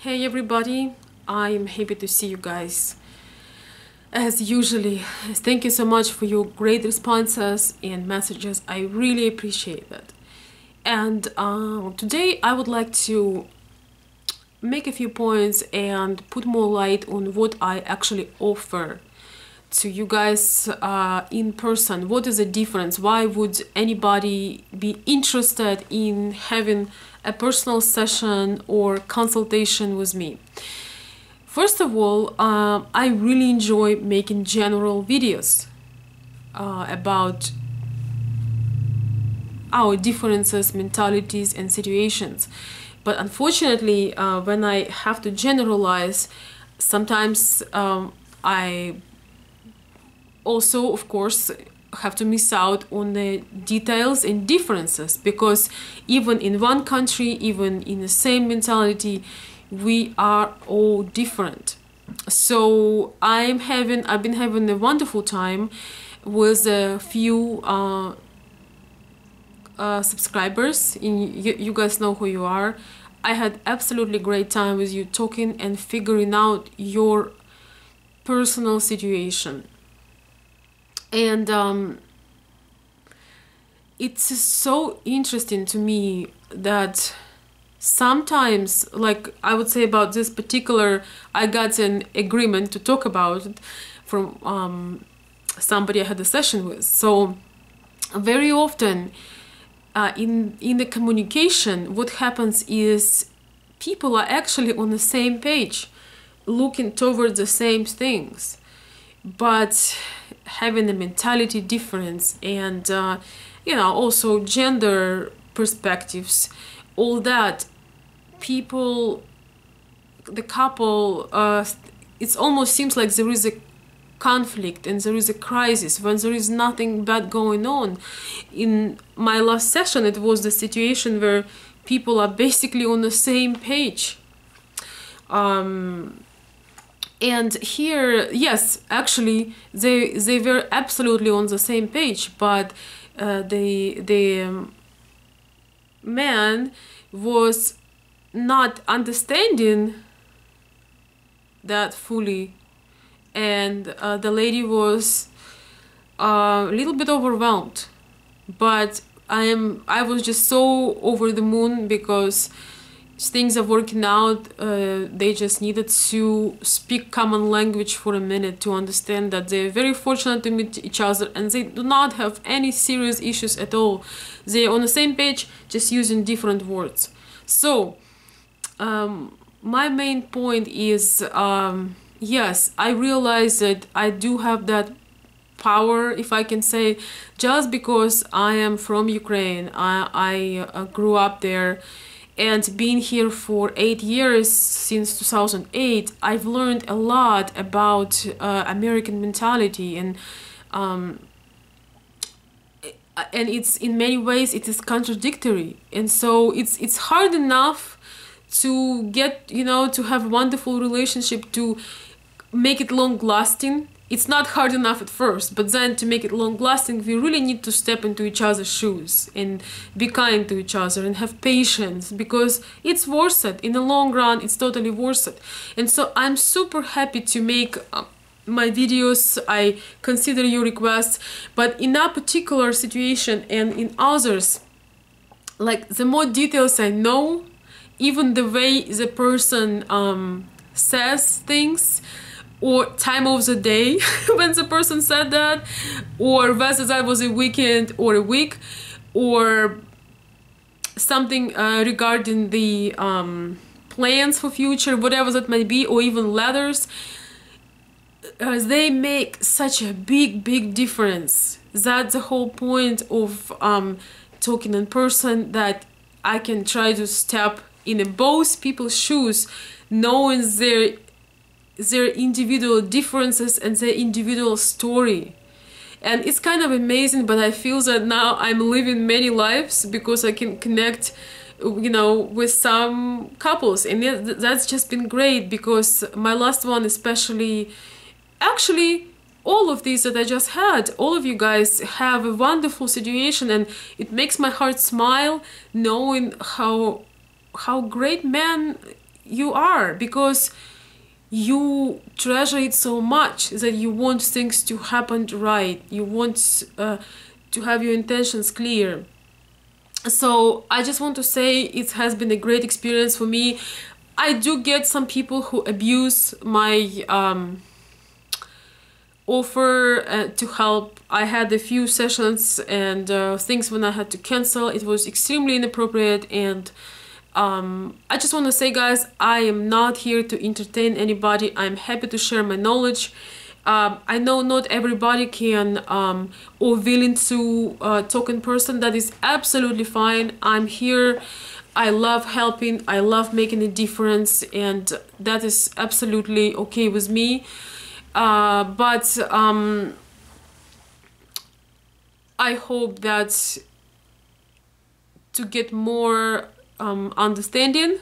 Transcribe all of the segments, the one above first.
Hey everybody, I'm happy to see you guys as usually. Thank you so much for your great responses and messages. I really appreciate that. And today I would like to make a few points and put more light on what I actually offer to you guys in person. What is the difference? Why would anybody be interested in having a personal session or consultation with me? First of all, I really enjoy making general videos about our differences, mentalities, and situations. But unfortunately, when I have to generalize, sometimes I also, of course, have to miss out on the details and differences, because even in one country, even in the same mentality, we are all different. So I've been having a wonderful time with a few subscribers. You guys know who you are. I had absolutely great time with you, talking and figuring out your personal situation. And it's so interesting to me that sometimes, like I would say about this particular, I got an agreement to talk about it from somebody I had a session with. So very often in the communication, what happens is people are actually on the same page, looking towards the same things, but having a mentality difference and also gender perspectives, all that, people, the couple, it almost seems like there is a conflict and there is a crisis when there is nothing bad going on. In my last session, it was the situation where people are basically on the same page. And here, yes, actually, they were absolutely on the same page, but the man was not understanding that fully, and the lady was a little bit overwhelmed. But I was just so over the moon because things are working out. They just needed to speak common language for a minute to understand that they're very fortunate to meet each other and they do not have any serious issues at all. They're on the same page, just using different words. So my main point is, yes, I realize that I do have that power, if I can say, just because I am from Ukraine. I grew up there. And being here for 8 years, since 2008, I've learned a lot about American mentality, and it's in many ways it is contradictory, and so it's hard enough to get to have a wonderful relationship, to make it long lasting. It's not hard enough at first, but then to make it long-lasting, we really need to step into each other's shoes and be kind to each other and have patience, because it's worth it. In the long run, it's totally worth it. And so I'm super happy to make my videos. I consider your requests, but in that particular situation and in others, like the more details I know, even the way the person says things, or time of the day when the person said that, or whether that was a weekend or a week, or something regarding the plans for future, whatever that might be, or even letters, they make such a big difference. That's the whole point of talking in person, that I can try to step in both people's shoes, knowing their individual differences and their individual story. And it's kind of amazing, but I feel that now I'm living many lives because I can connect with some couples, and that's just been great, because my last one especially, actually all of these that I just had, all of you guys have a wonderful situation, and it makes my heart smile knowing how great man you are, because you treasure it so much that you want things to happen right. You want to have your intentions clear. So I just want to say it has been a great experience for me. I do get some people who abuse my offer to help. I had a few sessions and things when I had to cancel. It was extremely inappropriate, and I just want to say, guys, I am not here to entertain anybody. I'm happy to share my knowledge. I know not everybody can or willing to talk in person. That is absolutely fine. I'm here. I love helping. I love making a difference, and that is absolutely okay with me. But I hope that to get more understanding,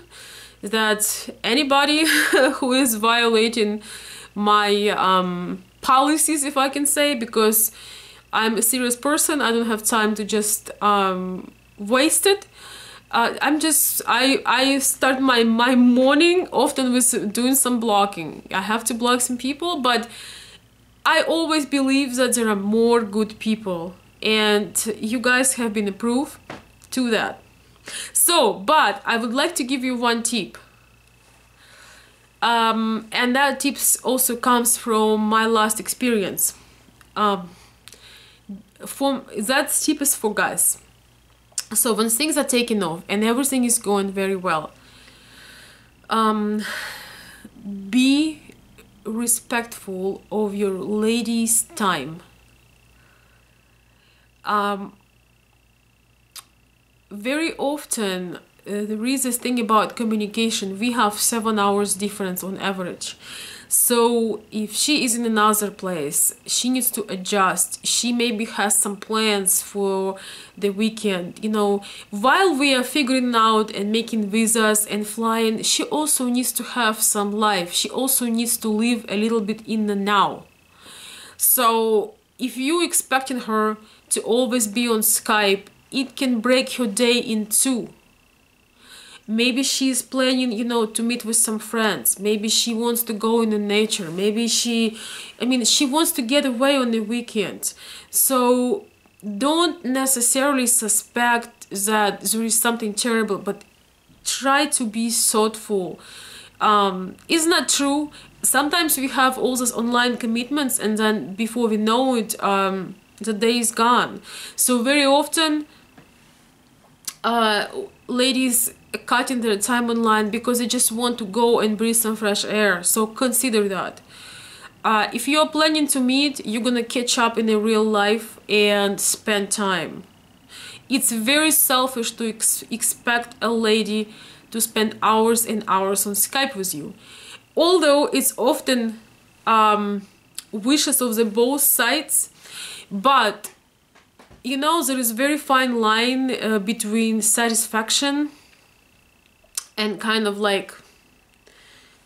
that anybody who is violating my policies, if I can say, because I'm a serious person, I don't have time to just waste it. I start my morning often with doing some blocking. I have to block some people, but I always believe that there are more good people, and you guys have been a proof to that. So, but I would like to give you one tip. And that tips also comes from my last experience. That tip is for guys. So when things are taking off and everything is going very well, be respectful of your lady's time. Very often there is this thing about communication. We have 7 hours difference on average. So if she is in another place, she needs to adjust. She maybe has some plans for the weekend. You know, while we are figuring out and making visas and flying, she also needs to have some life. She also needs to live a little bit in the now. So if you expecting her to always be on Skype, it can break her day in two. Maybe she's planning, you know, to meet with some friends. Maybe she wants to go in the nature. Maybe she wants to get away on the weekend. So don't necessarily suspect that there is something terrible, but try to be thoughtful. Isn't that true? Sometimes we have all those online commitments, and then before we know it, the day is gone. So very often, ladies cutting their time online because they just want to go and breathe some fresh air. So consider that. If you're planning to meet, you're gonna catch up in a real life and spend time. It's very selfish to expect a lady to spend hours and hours on Skype with you. Although it's often wishes of the both sides, but you know, there is a very fine line between satisfaction and kind of like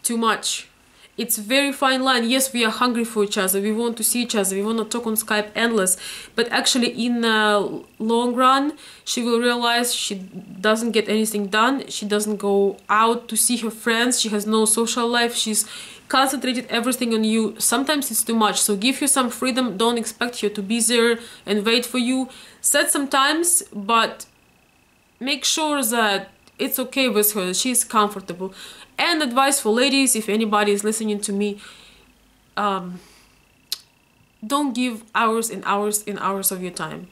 too much. It's very fine line. Yes, we are hungry for each other. We want to see each other. We want to talk on Skype endless. But actually, in the long run, she will realize she doesn't get anything done. She doesn't go out to see her friends. She has no social life. She's concentrated everything on you. Sometimes it's too much. So give you some freedom. Don't expect her to be there and wait for you. Set some times, but make sure that it's okay with her, she's comfortable. And advice for ladies, if anybody is listening to me, don't give hours and hours and hours of your time.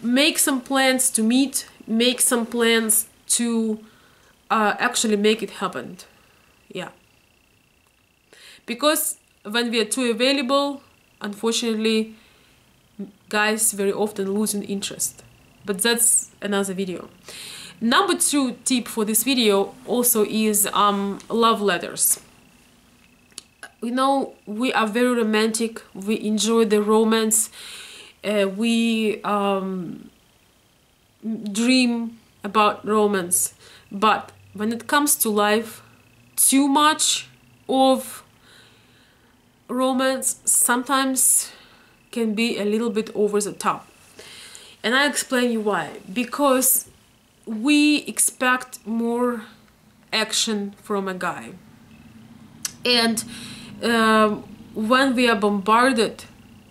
Make some plans to meet, make some plans to actually make it happen. Yeah. Because when we are too available, unfortunately, guys very often losing interest. But that's another video. Number 2 tip for this video also is love letters. You know, we are very romantic. We enjoy the romance. We dream about romance. But when it comes to life, too much of romance sometimes can be a little bit over the top. And I'll explain you why. Because we expect more action from a guy. And when we are bombarded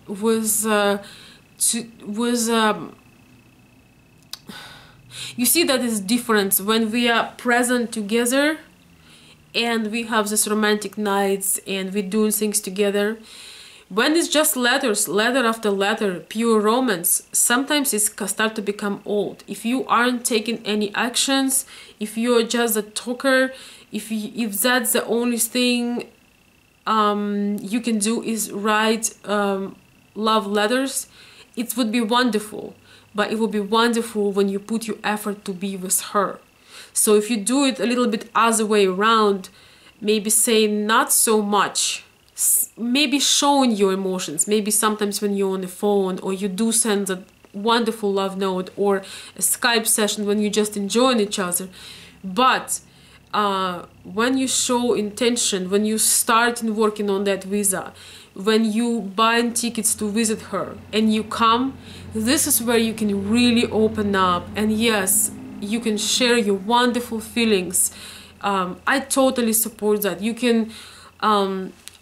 with you see that is difference when we are present together and we have this romantic nights and we're doing things together. When it's just letters, letter after letter, pure romance, sometimes it start to become old. If you aren't taking any actions, if you're just a talker, if that's the only thing you can do is write love letters, it would be wonderful. But it would be wonderful when you put your effort to be with her. So if you do it a little bit other way around, maybe say not so much, maybe showing your emotions, maybe sometimes when you're on the phone, or you do send a wonderful love note or a Skype session when you're just enjoying each other. But when you show intention, when you start working on that visa, when you buy tickets to visit her and you come, this is where you can really open up, and yes, you can share your wonderful feelings. I totally support that. You can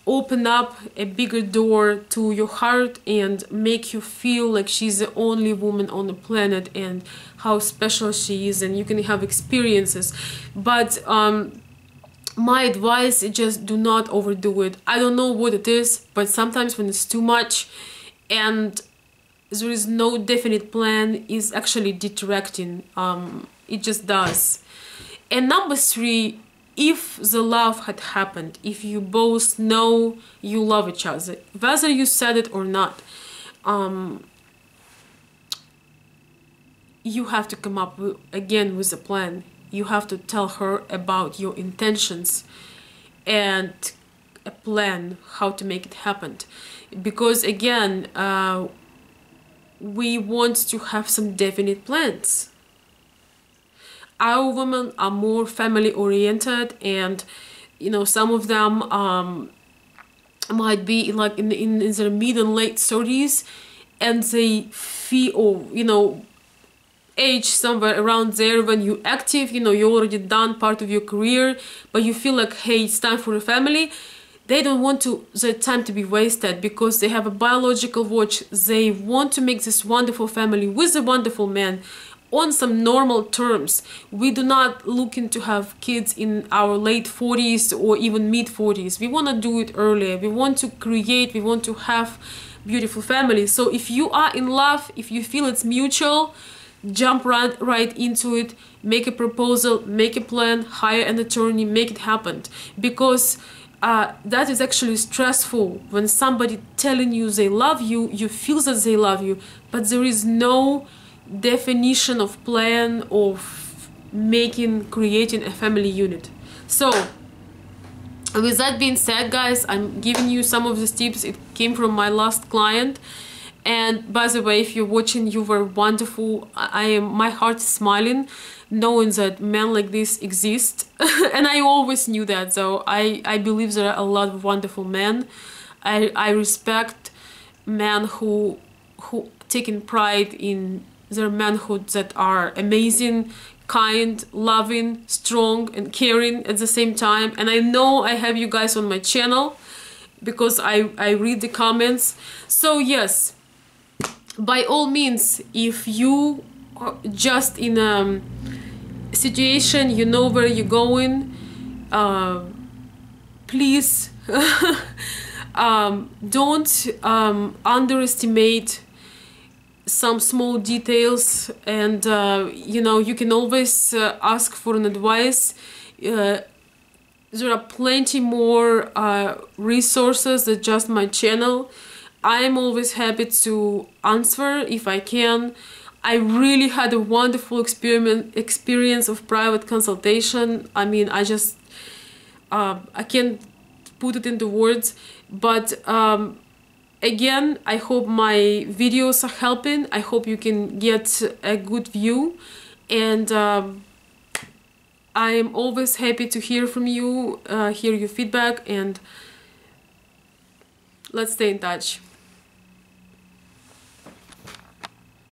open up a bigger door to your heart and make you feel like she's the only woman on the planet and how special she is, and you can have experiences. But my advice is just do not overdo it. I don't know what it is, but sometimes when it's too much and there is no definite plan, is actually detracting. It just does. And number 3, if the love had happened, if you both know you love each other, whether you said it or not, you have to come up again with a plan. You have to tell her about your intentions and a plan how to make it happen. Because again, we want to have some definite plans. Our women are more family oriented, and you know, some of them might be like in their mid and late 30s, and they feel, or you know, age somewhere around there when you're active, you know, you already done part of your career, but you feel like, hey, it's time for a family. They don't want their time to be wasted because they have a biological watch. They want to make this wonderful family with a wonderful man on some normal terms. We do not looking to have kids in our late 40s or even mid 40s. We want to do it earlier. We want to create, we want to have beautiful families. So if you are in love, if you feel it's mutual, jump right into it, make a proposal, make a plan, hire an attorney, make it happen. Because that is actually stressful when somebody telling you they love you, you feel that they love you, but there is no definition of plan of creating a family unit. So with that being said, guys, I'm giving you some of these tips. It came from my last client. And by the way, if you're watching, you were wonderful. My heart is smiling knowing that men like this exist. And I always knew that, so I believe there are a lot of wonderful men. I respect men who taking pride in their manhood, that are amazing, kind, loving, strong, and caring at the same time. And I know I have you guys on my channel because I read the comments. So yes, by all means, if you are just in a situation, you know where you're going, please don't underestimate some small details. And you know, you can always ask for an advice. There are plenty more resources than just my channel. I'm always happy to answer if I can. I really had a wonderful experience of private consultation. I mean, I just I can't put it into words, but again, I hope my videos are helping. I hope you can get a good view, and I'm always happy to hear from you, hear your feedback, and let's stay in touch.